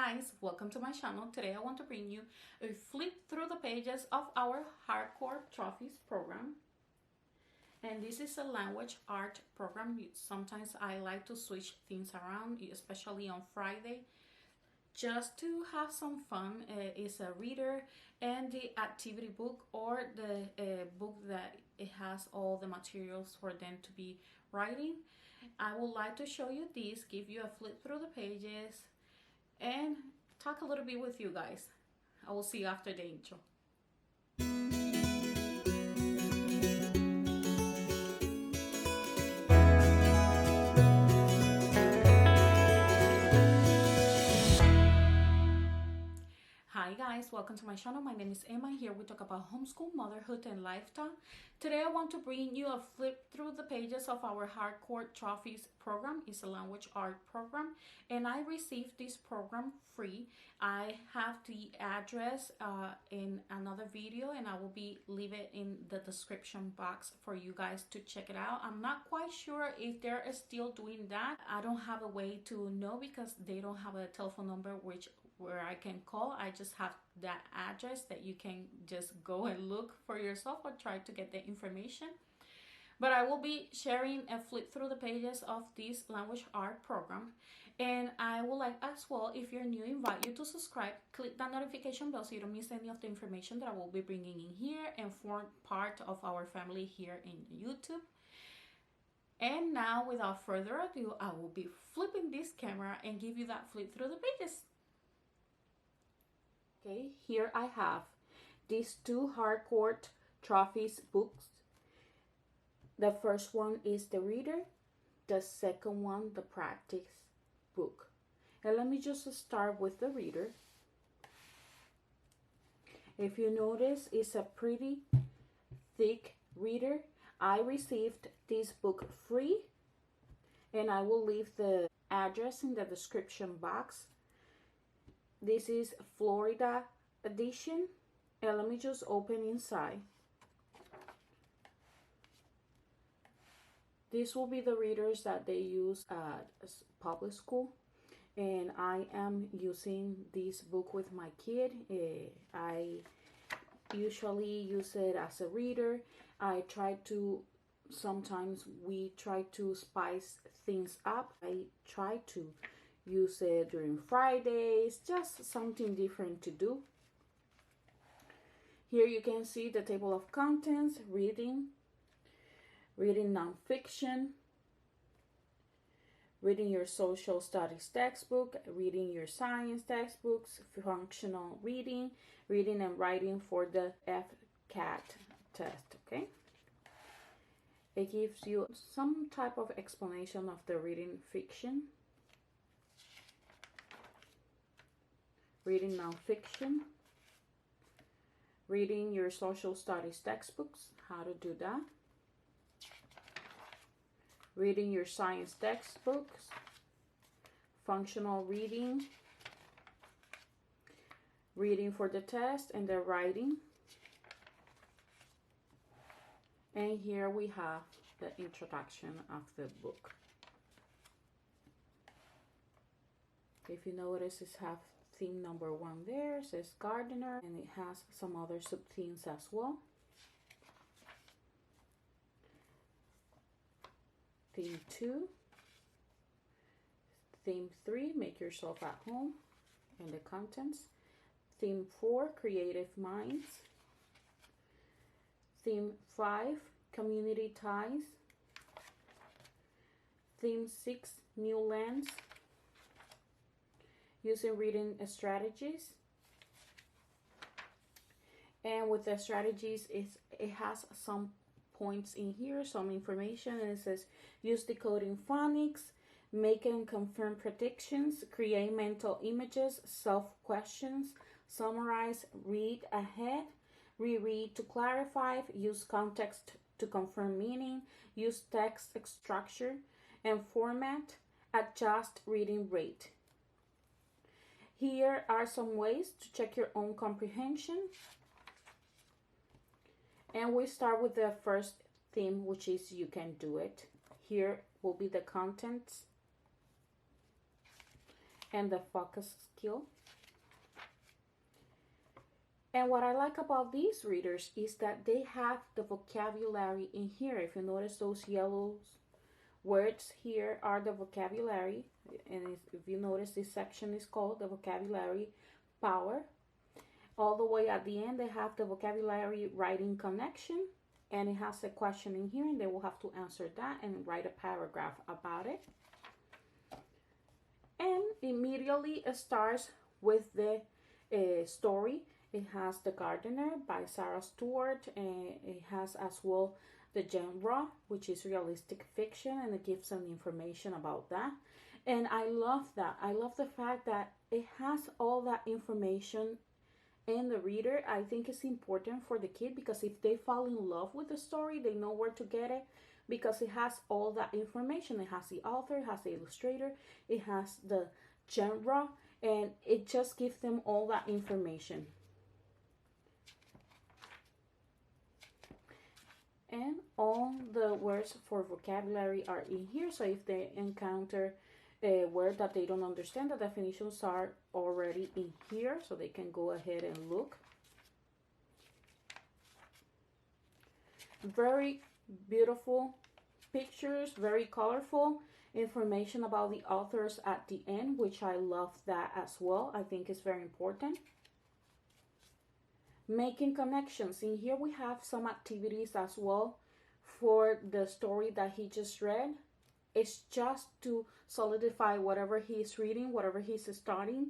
guys, welcome to my channel. Today I want to bring you a flip through the pages of our Harcourt Trophies program. And this is a language art program. Sometimes I like to switch things around, especially on Friday, just to have some fun. It's a reader and the activity book, or the book that it has all the materials for them to be writing. I would like to show you this, give you a flip through the pages, and talk a little bit with you guys. I will see you after the intro. Hi guys, welcome to my channel. My name is Emma. Here we talk about homeschool, motherhood, and lifestyle. Today I want to bring you a flip through the pages of our Harcourt Trophies program. It's a language art program, and I received this program free. I have the address in another video, and I will be leave it in the description box for you guys to check it out. I'm not quite sure if they're still doing that. I don't have a way to know because they don't have a telephone number where I can call. I just have that address that you can just go and look for yourself or try to get the information. But I will be sharing a flip through the pages of this language art program. And I would like as well, if you're new, invite you to subscribe, click that notification bell so you don't miss any of the information that I will be bringing in here and form part of our family here in YouTube. And now, without further ado, I will be flipping this camera and give you that flip through the pages. Okay, here I have these two Harcourt Trophies books. The first one is the reader, the second one the practice book. And let me just start with the reader. If you notice, it's a pretty thick reader. I received this book free, and I will leave the address in the description box. This is Florida edition, and let me just open inside. This will be the readers that they use at public school, and I am using this book with my kid. I usually use it as a reader. Sometimes we try to spice things up. I try to use it during Fridays, just something different to do. Here you can see the table of contents: reading nonfiction, reading your social studies textbook, reading your science textbooks, functional reading, reading and writing for the FCAT test, okay? It gives you some type of explanation of the reading fiction, reading nonfiction, reading your social studies textbooks, how to do that, reading your science textbooks, functional reading, reading for the test, and the writing. And here we have the introduction of the book. If you notice, it has theme number 1 there, it says gardener, and it has some other sub themes as well. Theme 2, theme 3, make yourself at home, and the contents. Theme 4, creative minds. Theme 5, community ties. Theme 6, new lens, using reading strategies. And with the strategies, it has some points in here, some information, and it says use decoding phonics, make and confirm predictions, create mental images, self-questions, summarize, read ahead, reread to clarify, use context to confirm meaning, use text structure and format, adjust reading rate. Here are some ways to check your own comprehension. And we start with the first theme, which is you can do it. Here will be the contents. and the focus skill. And what I like about these readers is that they have the vocabulary in here. If you notice, those yellow words here are the vocabulary. And if you notice, this section is called the vocabulary power. All the way at the end, they have the vocabulary writing connection. And it has a question in here, and they will have to answer that and write a paragraph about it. And immediately it starts with the story. It has The Gardener by Sarah Stewart, and it has as well the genre, which is realistic fiction, and it gives some information about that. And I love that. I love the fact that it has all that information in the reader. I think it's important for the kid, because if they fall in love with the story, they know where to get it, because it has all that information. It has the author, it has the illustrator, it has the genre, and it just gives them all that information. And all the words for vocabulary are in here, so if they encounter a word that they don't understand, the definitions are already in here, so they can go ahead and look. Very beautiful pictures, very colorful information about the authors at the end, which I love that as well. I think it's very important. Making connections. In here we have some activities as well for the story that he just read. It's just to solidify whatever he's reading, whatever he's starting.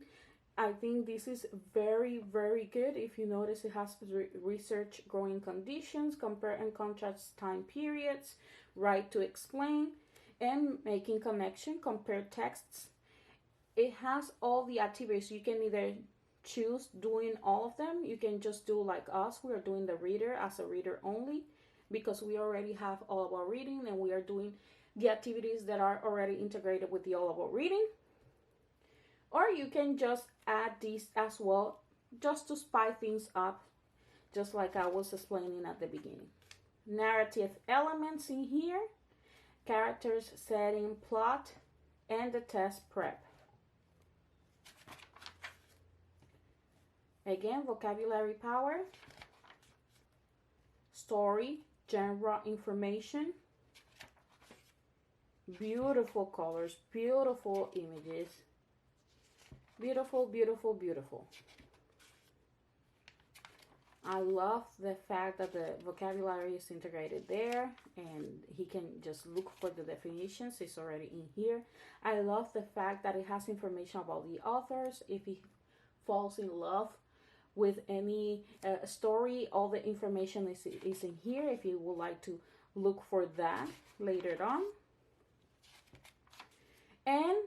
I think this is very, very good. If you notice, it has research growing conditions, compare and contrast time periods, write to explain, and making connection, compare texts. It has all the activities. You can either choose doing all of them. You can just do like us. We are doing the reader as a reader only, because we already have all of our reading, and we are doing the activities that are already integrated with the all about reading. Or you can just add these as well, just to spice things up, just like I was explaining at the beginning. Narrative elements in here, characters, setting, plot, and the test prep. Again, vocabulary power, story, genre information, beautiful colors, beautiful images, beautiful, beautiful, beautiful. I love the fact that the vocabulary is integrated there, and he can just look for the definitions. It's already in here. I love the fact that it has information about the authors. If he falls in love with any story, all the information is in here if you would like to look for that later on. And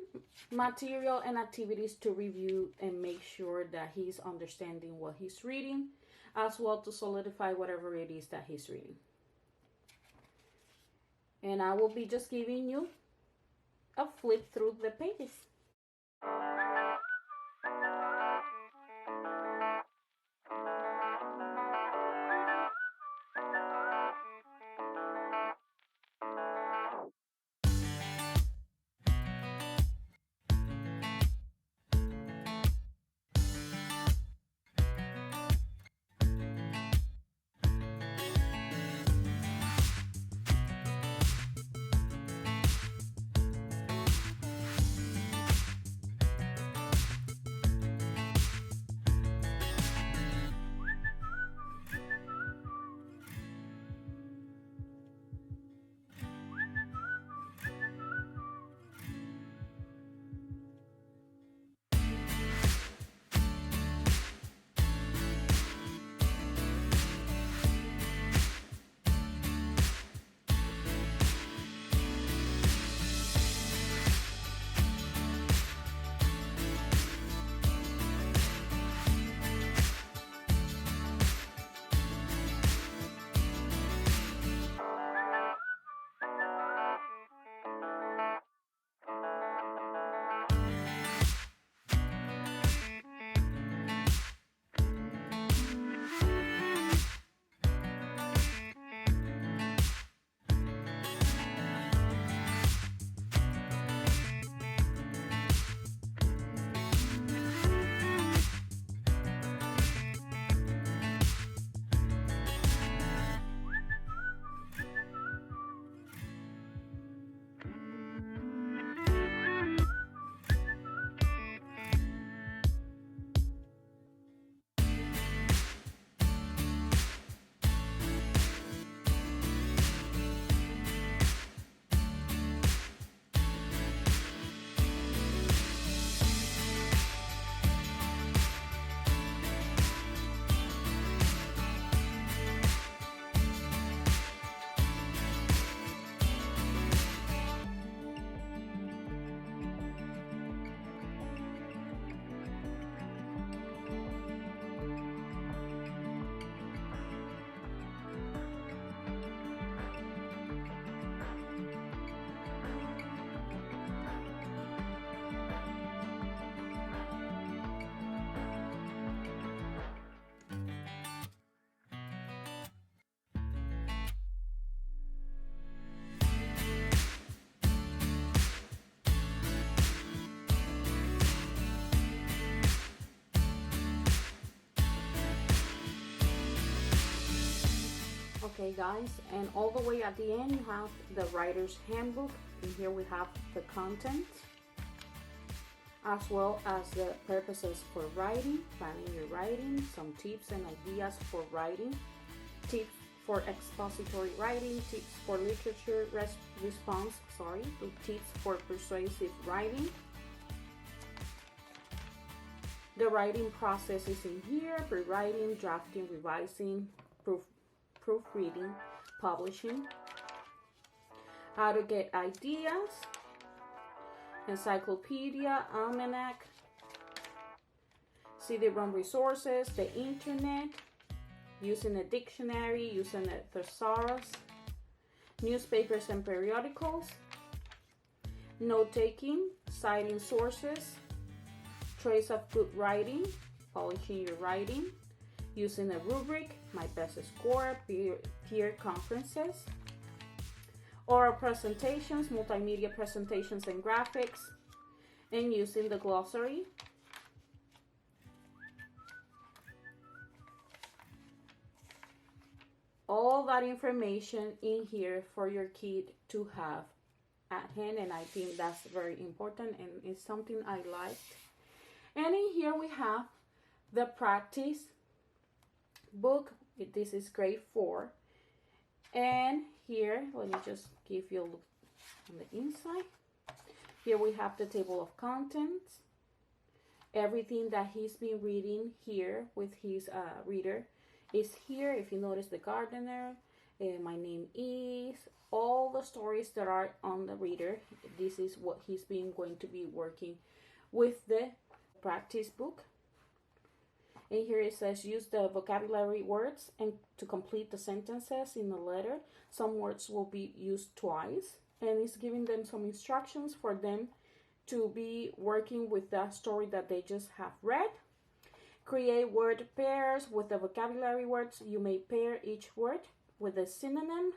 material and activities to review and make sure that he's understanding what he's reading, as well to solidify whatever it is that he's reading. And I will be just giving you a flip through the pages. Okay guys, and all the way at the end you have the Writers Handbook, and here we have the content as well as the purposes for writing, planning your writing, some tips and ideas for writing, tips for expository writing, tips for literature response, tips for persuasive writing. The writing process is in here: pre-writing, drafting, revising, proofreading, publishing, how to get ideas, encyclopedia, almanac, CD-ROM resources, the internet, using a dictionary, using a thesaurus, newspapers and periodicals, note-taking, citing sources, trace of good writing, polishing your writing, using a rubric, my best score, peer conferences, oral presentations, multimedia presentations and graphics, and using the glossary. All that information in here for your kid to have at hand, and I think that's very important and it's something I liked. And in here we have the practice book. This is grade 4. And here, let me just give you a look on the inside. Here we have the table of contents. Everything that he's been reading here with his reader is here. If you notice, the gardener, my name is, all the stories that are on the reader. This is what he's been going to be working with the practice book. And here it says use the vocabulary words and to complete the sentences in the letter. Some words will be used twice, and it's giving them some instructions for them to be working with that story that they just have read. Create word pairs with the vocabulary words. You may pair each word with a synonym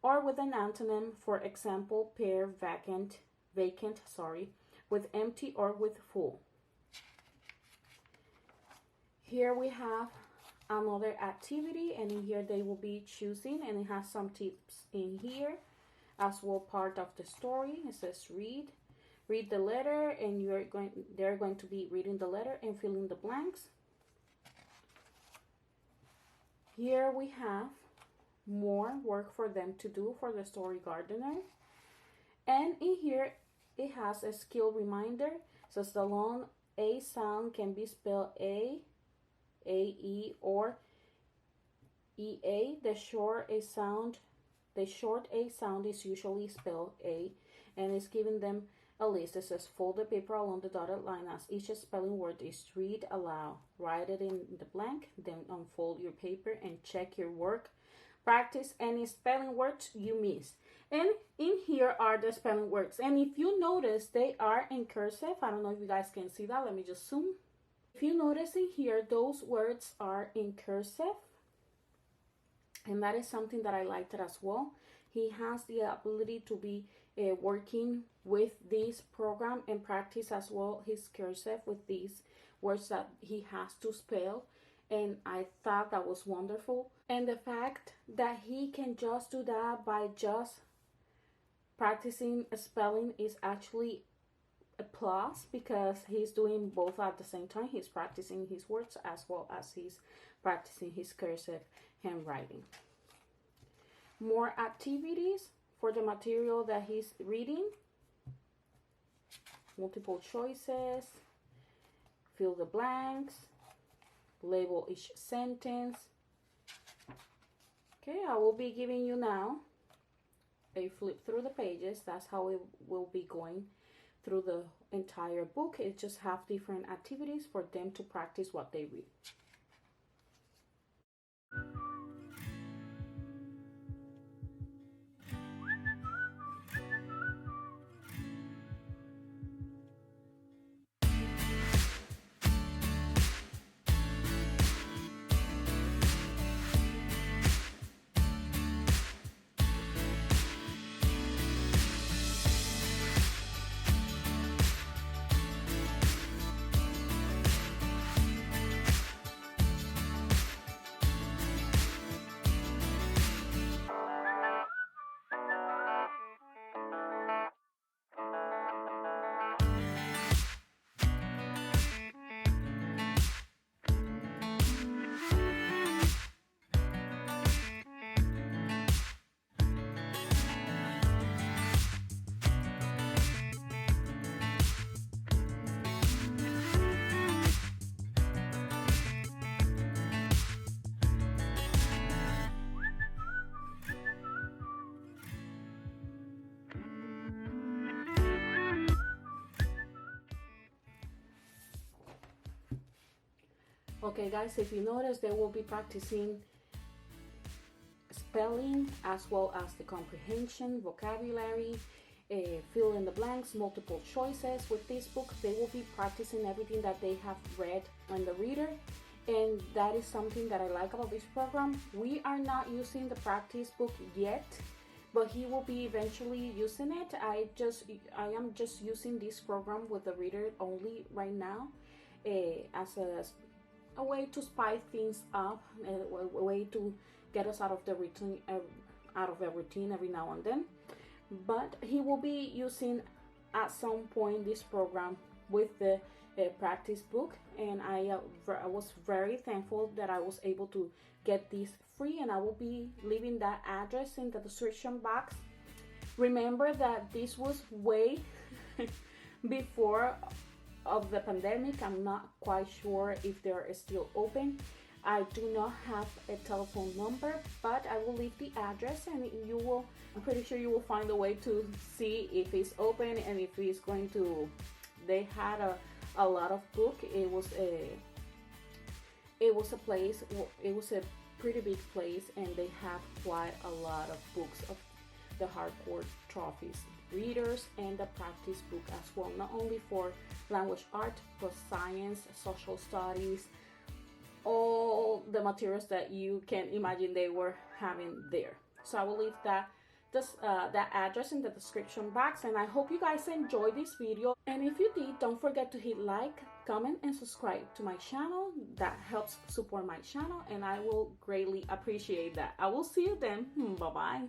or with an antonym. For example, pair vacant, with empty or with full. Here we have another activity, and in here they will be choosing, and it has some tips in here as well, part of the story. It says read the letter, and they're going to be reading the letter and filling the blanks. Here we have more work for them to do for the story gardener, and in here it has a skill reminder. It says the long A sound can be spelled A-E or E-A. The short A sound is usually spelled A, and it's giving them a list. It says fold the paper along the dotted line as each spelling word is read aloud. Write it in the blank, then unfold your paper and check your work. Practice any spelling words you miss. And in here are the spelling words. And if you notice, they are in cursive. I don't know if you guys can see that. Let me just zoom. If you notice in here, those words are in cursive. And that is something that I liked as well. He has the ability to be working with this program and practice as well his cursive with these words that he has to spell. And I thought that was wonderful. And the fact that he can just do that by just practicing spelling is actually a plus, because he's doing both at the same time. He's practicing his words as well as he's practicing his cursive handwriting. More activities for the material that he's reading. Multiple choices, fill the blanks, label each sentence. Okay, I will be giving you now a flip through the pages. That's how it will be going through the entire book. It just have different activities for them to practice what they read. Okay guys, if you notice, they will be practicing spelling as well as the comprehension, vocabulary, fill in the blanks, multiple choices. With this book, they will be practicing everything that they have read on the reader, and that is something that I like about this program. We are not using the practice book yet, but he will be eventually using it. I am just using this program with the reader only right now, as a way to spice things up, a way to get us out of the routine, every now and then. But he will be using at some point this program with the practice book, and I was very thankful that I was able to get this free, and I will be leaving that address in the description box. Remember that this was way before of the pandemic. I'm not quite sure if they're still open. I do not have a telephone number, but I will leave the address, and I'm pretty sure you will find a way to see if it's open and if it's going to. They had a lot of book. It was a place. It was a pretty big place, and they have quite a lot of books of the Harcourt trophies, readers, and the practice book as well. Not only for language art, but science, social studies, all the materials that you can imagine they were having there. So I will leave that address in the description box, and I hope you guys enjoyed this video. And if you did, don't forget to hit like, comment, and subscribe to my channel. That helps support my channel, and I will greatly appreciate that. I will see you then. Bye bye.